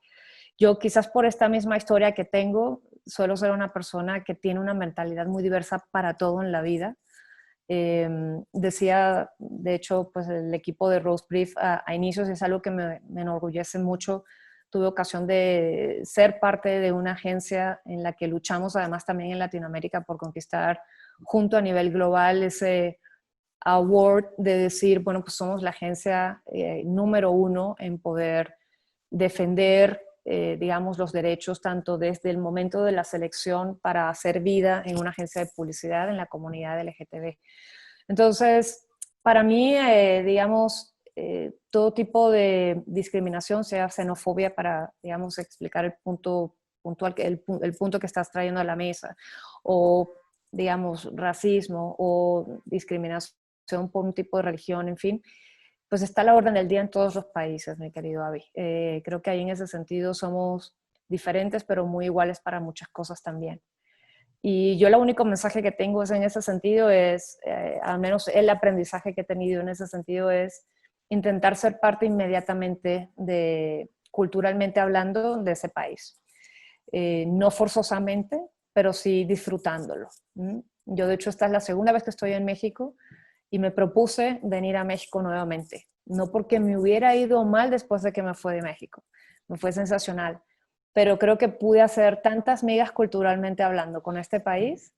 Speaker 4: Yo quizás por esta misma historia que tengo, suelo ser una persona que tiene una mentalidad muy diversa para todo en la vida. Decía, de hecho, pues el equipo de Rose Brief a inicios, es algo que me enorgullece mucho. Tuve ocasión de ser parte de una agencia en la que luchamos además también en Latinoamérica por conquistar junto a nivel global ese award de decir, bueno, pues somos la agencia número 1 en poder defender digamos, los derechos tanto desde el momento de la selección para hacer vida en una agencia de publicidad en la comunidad LGTB. Entonces, para mí, digamos, todo tipo de discriminación, sea xenofobia, para, digamos, explicar el punto puntual, el punto que estás trayendo a la mesa, o, digamos, racismo o discriminación por un tipo de religión, en fin, pues está a la orden del día en todos los países, mi querido Avi. Creo que ahí en ese sentido somos diferentes, pero muy iguales para muchas cosas también. Y yo el único mensaje que tengo es en ese sentido es, al menos el aprendizaje que he tenido en ese sentido es intentar ser parte inmediatamente de, culturalmente hablando, de ese país. No forzosamente, pero sí disfrutándolo. Yo de hecho esta es la segunda vez que estoy en México y me propuse venir a México nuevamente. No porque me hubiera ido mal después de que me fui de México. Me fue sensacional. Pero creo que pude hacer tantas migas culturalmente hablando con este país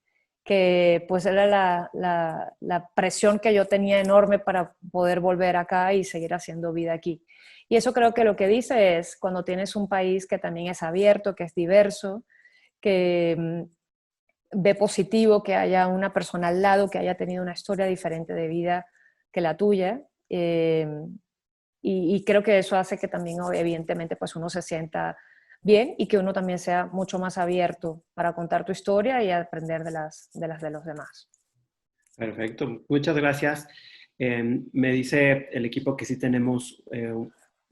Speaker 4: que pues era la presión que yo tenía enorme para poder volver acá y seguir haciendo vida aquí. Y eso creo que lo que dice es cuando tienes un país que también es abierto, que es diverso, que ve positivo que haya una persona al lado que haya tenido una historia diferente de vida que la tuya. Y creo que eso hace que también evidentemente pues uno se sienta bien y que uno también sea mucho más abierto para contar tu historia y aprender de las de los demás.
Speaker 3: Perfecto, muchas gracias. Me dice el equipo que sí tenemos,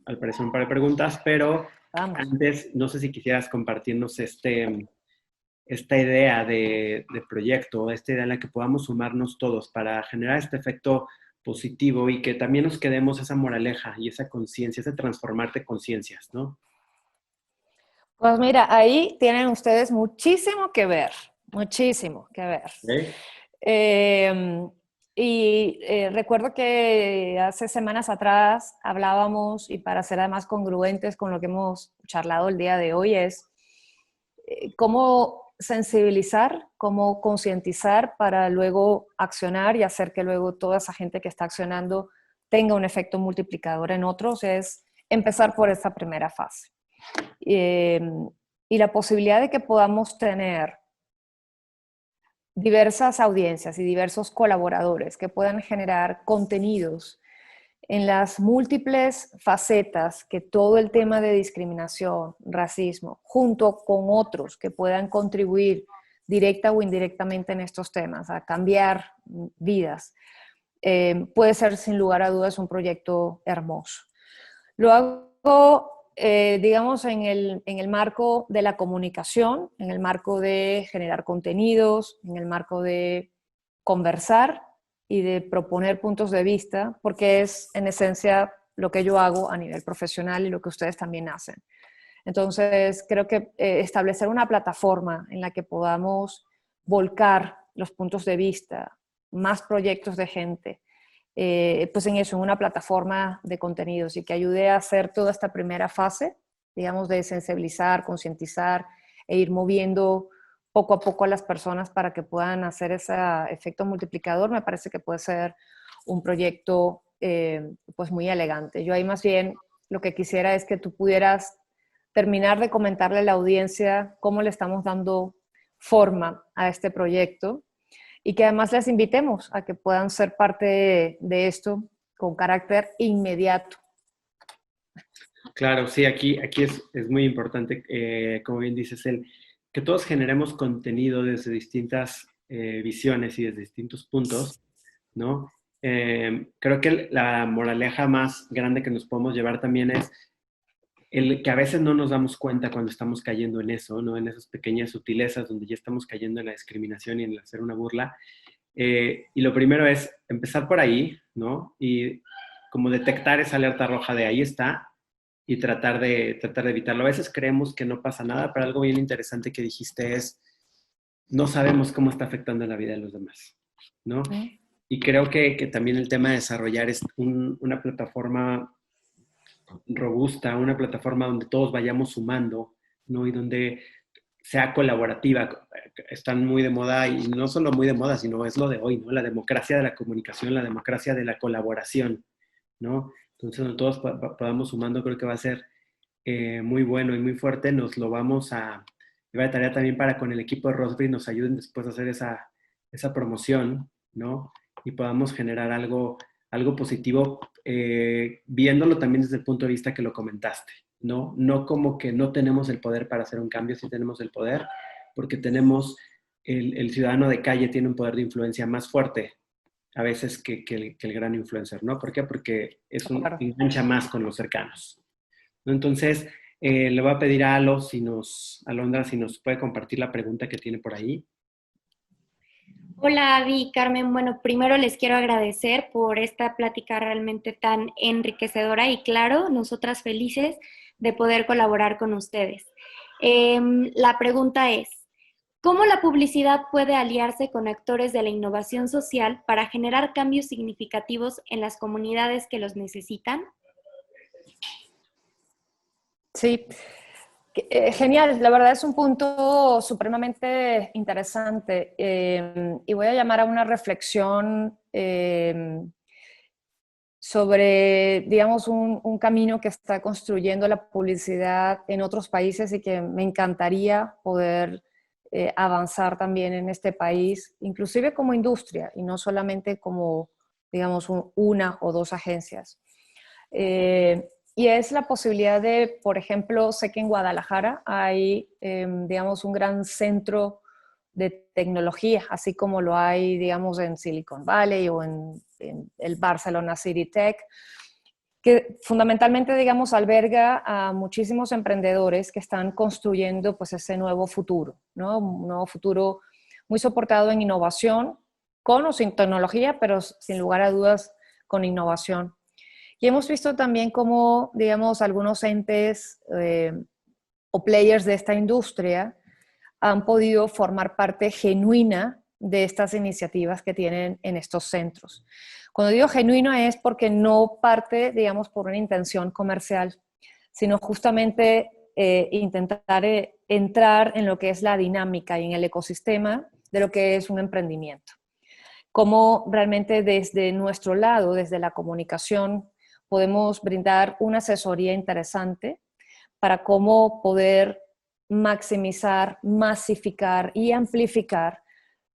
Speaker 3: al parecer, un par de preguntas, pero
Speaker 4: Vamos.
Speaker 3: antes, no sé si quisieras compartirnos esta idea de proyecto, esta idea en la que podamos sumarnos todos para generar este efecto positivo y que también nos quedemos esa moraleja y esa conciencia, ese transformarte conciencias, ¿no?
Speaker 4: Pues mira, ahí tienen ustedes muchísimo que ver, muchísimo que ver.
Speaker 3: ¿Okay?
Speaker 4: Recuerdo que hace semanas atrás hablábamos, y para ser además congruentes con lo que hemos charlado el día de hoy, es cómo sensibilizar, cómo concientizar para luego accionar y hacer que luego toda esa gente que está accionando tenga un efecto multiplicador en otros, es empezar por esta primera fase. Y la posibilidad de que podamos tener diversas audiencias y diversos colaboradores que puedan generar contenidos en las múltiples facetas que todo el tema de discriminación, racismo, junto con otros que puedan contribuir directa o indirectamente en estos temas, a cambiar vidas, puede ser sin lugar a dudas un proyecto hermoso. Lo hago, digamos, en el marco de la comunicación, en el marco de generar contenidos, en el marco de conversar y de proponer puntos de vista, porque es en esencia lo que yo hago a nivel profesional y lo que ustedes también hacen. Entonces, creo que establecer una plataforma en la que podamos volcar los puntos de vista, más proyectos de gente, pues en eso, en una plataforma de contenidos y que ayude a hacer toda esta primera fase, digamos, de sensibilizar, concientizar e ir moviendo poco a poco a las personas para que puedan hacer ese efecto multiplicador, me parece que puede ser un proyecto pues muy elegante. Yo ahí más bien lo que quisiera es que tú pudieras terminar de comentarle a la audiencia cómo le estamos dando forma a este proyecto y que además les invitemos a que puedan ser parte de esto con carácter inmediato.
Speaker 3: Claro, sí, aquí es muy importante, como bien dices, que todos generemos contenido desde distintas visiones y desde distintos puntos, ¿no? Creo que la moraleja más grande que nos podemos llevar también es el que a veces no nos damos cuenta cuando estamos cayendo en eso, ¿no? En esas pequeñas sutilezas donde ya estamos cayendo en la discriminación y en el hacer una burla. Y lo primero es empezar por ahí, ¿no? Y como detectar esa alerta roja de ahí está y tratar de evitarlo. A veces creemos que no pasa nada, pero algo bien interesante que dijiste es no sabemos cómo está afectando la vida de los demás, ¿no? Y creo que también el tema de desarrollar es una plataforma robusta, una plataforma donde todos vayamos sumando, ¿no? Y donde sea colaborativa. Están muy de moda, y no solo muy de moda, sino es lo de hoy, ¿no? La democracia de la comunicación, la democracia de la colaboración, ¿no? Entonces, donde todos podamos sumando, creo que va a ser muy bueno y muy fuerte. Nos lo vamos a llevar de tarea también para con el equipo de Rosbry nos ayuden después a hacer esa promoción, ¿no? Y podamos generar algo positivo, viéndolo también desde el punto de vista que lo comentaste, ¿no? No como que no tenemos el poder para hacer un cambio, sí tenemos el poder, porque tenemos, el ciudadano de calle tiene un poder de influencia más fuerte a veces que el gran influencer, ¿no? ¿Por qué? Porque
Speaker 4: Claro.
Speaker 3: engancha más con los cercanos, ¿no? Entonces, le voy a pedir a Alondra, si nos puede compartir la pregunta que tiene por ahí.
Speaker 2: Hola, Avi y Carmen. Bueno, primero les quiero agradecer por esta plática realmente tan enriquecedora y claro, nosotras felices de poder colaborar con ustedes. La pregunta es, ¿cómo la publicidad puede aliarse con actores de la innovación social para generar cambios significativos en las comunidades que los necesitan?
Speaker 4: Sí, genial, la verdad es un punto supremamente interesante y voy a llamar a una reflexión sobre, digamos, un camino que está construyendo la publicidad en otros países y que me encantaría poder avanzar también en este país, inclusive como industria y no solamente como, digamos, una o dos agencias. Y es la posibilidad de, por ejemplo, sé que en Guadalajara hay, digamos, un gran centro de tecnología, así como lo hay, digamos, en Silicon Valley o en el Barcelona City Tech, que fundamentalmente, digamos, alberga a muchísimos emprendedores que están construyendo pues ese nuevo futuro, ¿no? Un nuevo futuro muy soportado en innovación, con o sin tecnología, pero sin lugar a dudas con innovación. Y hemos visto también cómo, digamos, algunos entes o players de esta industria han podido formar parte genuina de estas iniciativas que tienen en estos centros. Cuando digo genuino es porque no parte, digamos, por una intención comercial, sino justamente intentar entrar en lo que es la dinámica y en el ecosistema de lo que es un emprendimiento. Cómo realmente desde nuestro lado, desde la comunicación, podemos brindar una asesoría interesante para cómo poder maximizar, masificar y amplificar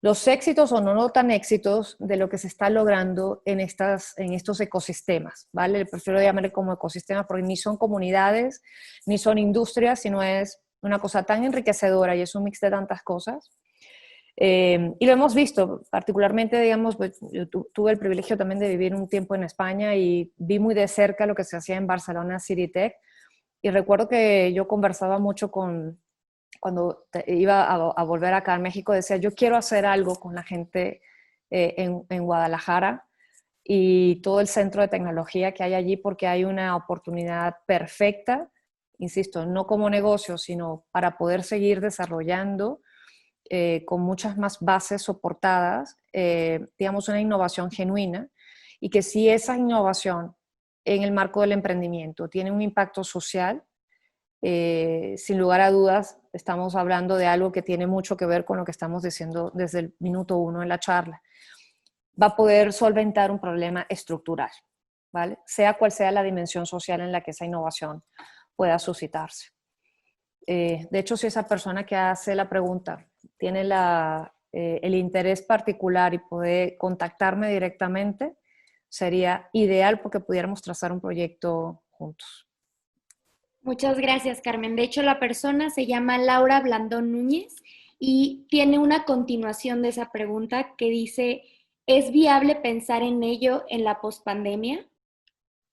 Speaker 4: los éxitos o no tan éxitos de lo que se está logrando en estos ecosistemas, ¿vale? Prefiero llamarle como ecosistemas porque ni son comunidades, ni son industrias, sino es una cosa tan enriquecedora y es un mix de tantas cosas. Y lo hemos visto, particularmente, digamos, pues, yo tuve el privilegio también de vivir un tiempo en España y vi muy de cerca lo que se hacía en Barcelona City Tech. Y recuerdo que yo conversaba mucho cuando iba a volver acá a México, decía, yo quiero hacer algo con la gente en Guadalajara y todo el centro de tecnología que hay allí porque hay una oportunidad perfecta, insisto, no como negocio, sino para poder seguir desarrollando con muchas más bases soportadas, digamos, una innovación genuina y que si esa innovación en el marco del emprendimiento tiene un impacto social, sin lugar a dudas, estamos hablando de algo que tiene mucho que ver con lo que estamos diciendo desde el minuto uno en la charla. Va a poder solventar un problema estructural, ¿vale? Sea cual sea la dimensión social en la que esa innovación pueda suscitarse. De hecho, si esa persona que hace la pregunta tiene el interés particular y puede contactarme directamente, sería ideal porque pudiéramos trazar un proyecto juntos.
Speaker 2: Muchas gracias, Carmen. De hecho, la persona se llama Laura Blandón Núñez y tiene una continuación de esa pregunta que dice, ¿es viable pensar en ello en la pospandemia?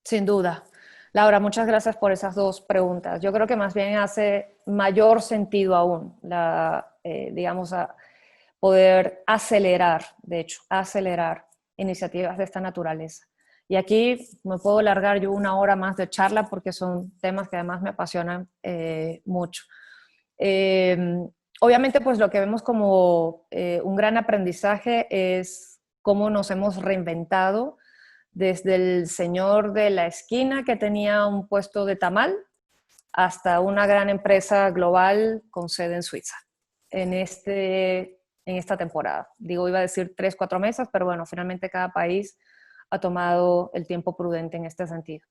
Speaker 4: Sin duda. Laura, muchas gracias por esas dos preguntas. Yo creo que más bien hace mayor sentido aún, digamos, poder acelerar, de hecho, acelerar iniciativas de esta naturaleza. Y aquí me puedo largar yo una hora más de charla porque son temas que además me apasionan mucho. Obviamente, pues lo que vemos como un gran aprendizaje es cómo nos hemos reinventado desde el señor de la esquina que tenía un puesto de tamal hasta una gran empresa global con sede en Suiza en esta temporada. Digo, iba a decir 3, 4 meses, pero bueno, finalmente cada país ha tomado el tiempo prudente en este sentido.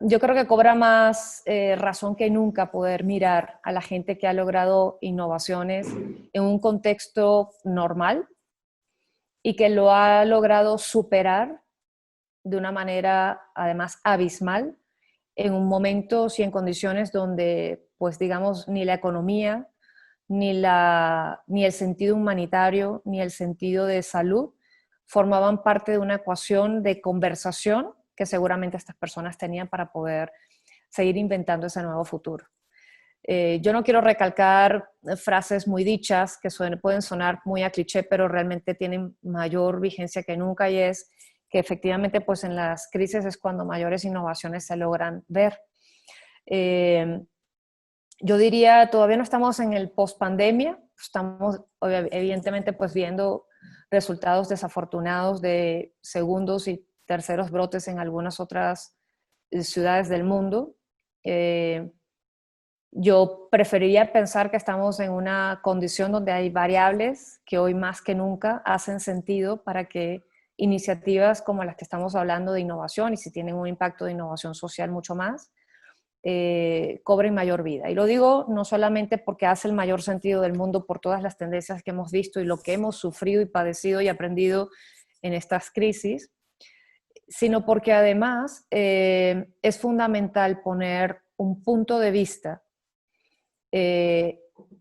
Speaker 4: yo creo que cobra más razón que nunca poder mirar a la gente que ha logrado innovaciones en un contexto normal y que lo ha logrado superar de una manera además abismal en un momento y en condiciones donde, pues digamos, ni la economía, ni el sentido humanitario, ni el sentido de salud formaban parte de una ecuación de conversación que seguramente estas personas tenían para poder seguir inventando ese nuevo futuro. Yo no quiero recalcar frases muy dichas que pueden sonar muy a cliché, pero realmente tienen mayor vigencia que nunca, y es que efectivamente pues en las crisis es cuando mayores innovaciones se logran ver. Yo diría, todavía no estamos en el post-pandemia, estamos evidentemente pues viendo resultados desafortunados de segundos y terceros brotes en algunas otras ciudades del mundo. Yo preferiría pensar que estamos en una condición donde hay variables que hoy más que nunca hacen sentido para que iniciativas como las que estamos hablando de innovación, y si tienen un impacto de innovación social mucho más, cobren mayor vida. Y lo digo no solamente porque hace el mayor sentido del mundo por todas las tendencias que hemos visto y lo que hemos sufrido y padecido y aprendido en estas crisis, sino porque además es fundamental poner un punto de vista en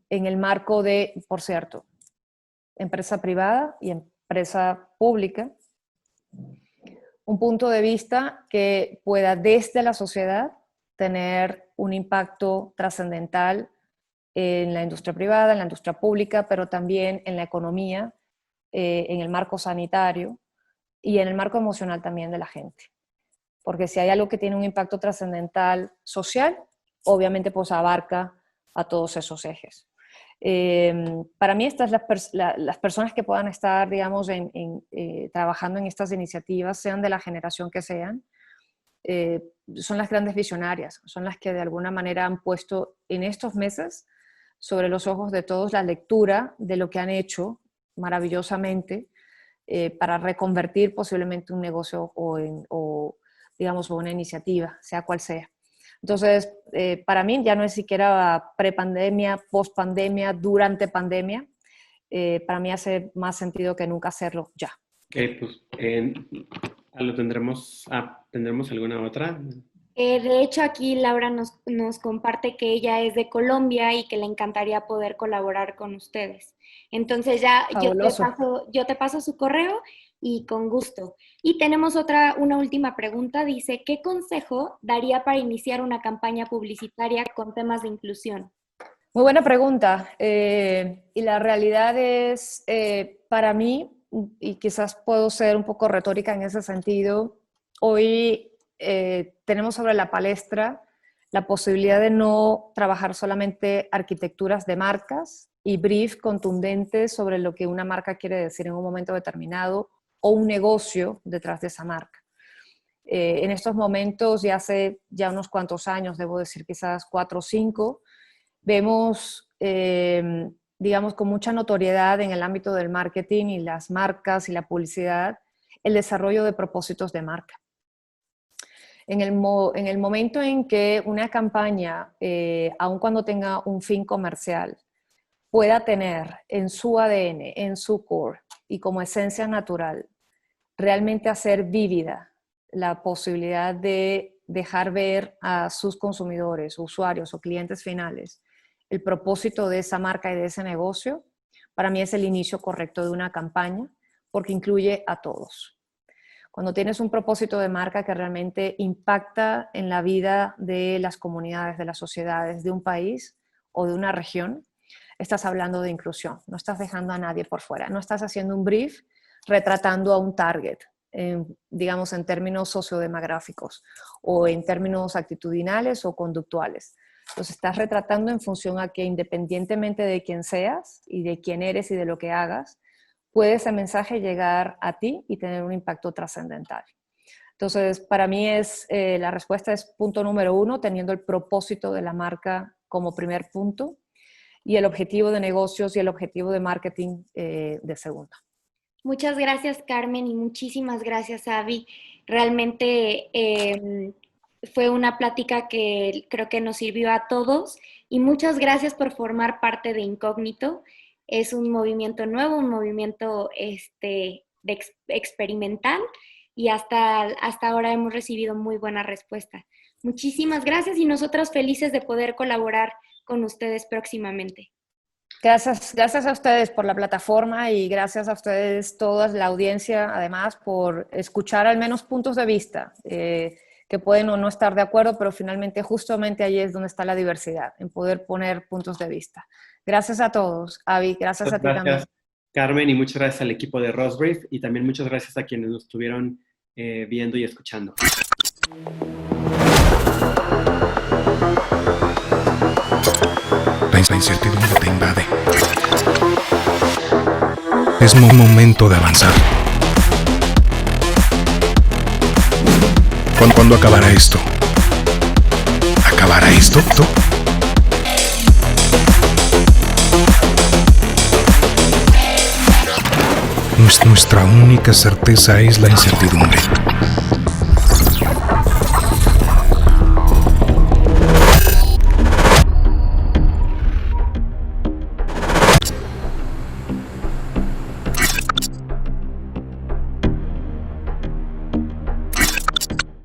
Speaker 4: el marco de, por cierto, empresa privada y empresa pública, un punto de vista que pueda desde la sociedad tener un impacto trascendental en la industria privada, en la industria pública, pero también en la economía, en el marco sanitario y en el marco emocional también de la gente. Porque si hay algo que tiene un impacto trascendental social, obviamente pues abarca a todos esos ejes. Para mí estas las personas que puedan estar, digamos, trabajando en estas iniciativas, sean de la generación que sean, son las grandes visionarias, son las que de alguna manera han puesto en estos meses sobre los ojos de todos la lectura de lo que han hecho maravillosamente para reconvertir posiblemente un negocio o digamos, una iniciativa, sea cual sea. Entonces, para mí ya no es siquiera prepandemia, pospandemia, durante pandemia. Para mí hace más sentido que nunca hacerlo ya.
Speaker 3: Pues lo tendremos. ¿Tendremos alguna otra?
Speaker 2: De hecho, aquí Laura nos comparte que ella es de Colombia y que le encantaría poder colaborar con ustedes. Entonces ya
Speaker 4: Fabuloso.
Speaker 2: yo te paso su correo y con gusto. Y tenemos una última pregunta. Dice, ¿qué consejo daría para iniciar una campaña publicitaria con temas de inclusión?
Speaker 4: Muy buena pregunta. Y la realidad es, para mí, y quizás puedo ser un poco retórica en ese sentido, hoy tenemos sobre la palestra la posibilidad de no trabajar solamente arquitecturas de marcas y brief contundentes sobre lo que una marca quiere decir en un momento determinado o un negocio detrás de esa marca. En estos momentos, ya hace ya unos cuantos años, debo decir quizás 4 o 5, vemos, digamos, con mucha notoriedad en el ámbito del marketing y las marcas y la publicidad, el desarrollo de propósitos de marca. En el momento en que una campaña, aun cuando tenga un fin comercial, pueda tener en su ADN, en su core y como esencia natural, realmente hacer vívida la posibilidad de dejar ver a sus consumidores, usuarios o clientes finales el propósito de esa marca y de ese negocio, para mí es el inicio correcto de una campaña porque incluye a todos. Cuando tienes un propósito de marca que realmente impacta en la vida de las comunidades, de las sociedades, de un país o de una región, estás hablando de inclusión, no estás dejando a nadie por fuera, no estás haciendo un brief retratando a un target, digamos en términos sociodemográficos o en términos actitudinales o conductuales. Los estás retratando en función a que independientemente de quién seas y de quién eres y de lo que hagas, puede ese mensaje llegar a ti y tener un impacto trascendental. Entonces, para mí la respuesta es punto número 1, teniendo el propósito de la marca como primer punto y el objetivo de negocios y el objetivo de marketing de segundo.
Speaker 2: Muchas gracias, Carmen, y muchísimas gracias, Avi. Realmente Fue una plática que creo que nos sirvió a todos y muchas gracias por formar parte de Incógnito. Es un movimiento nuevo, un movimiento experimental y hasta ahora hemos recibido muy buena respuesta. Muchísimas gracias y nosotros felices de poder colaborar con ustedes próximamente.
Speaker 4: Gracias a ustedes por la plataforma y gracias a ustedes, toda la audiencia, además, por escuchar al menos puntos de vista que pueden o no estar de acuerdo, pero finalmente justamente ahí es donde está la diversidad, en poder poner puntos de vista. Gracias a todos. Avi, gracias a ti también.
Speaker 3: Carmen, y muchas gracias al equipo de Rosbrief y también muchas gracias a quienes nos estuvieron viendo y escuchando.
Speaker 1: La incertidumbre te invade. Es momento de avanzar. ¿Cuándo acabará esto? ¿Acabará esto? Nuestra única certeza es la incertidumbre.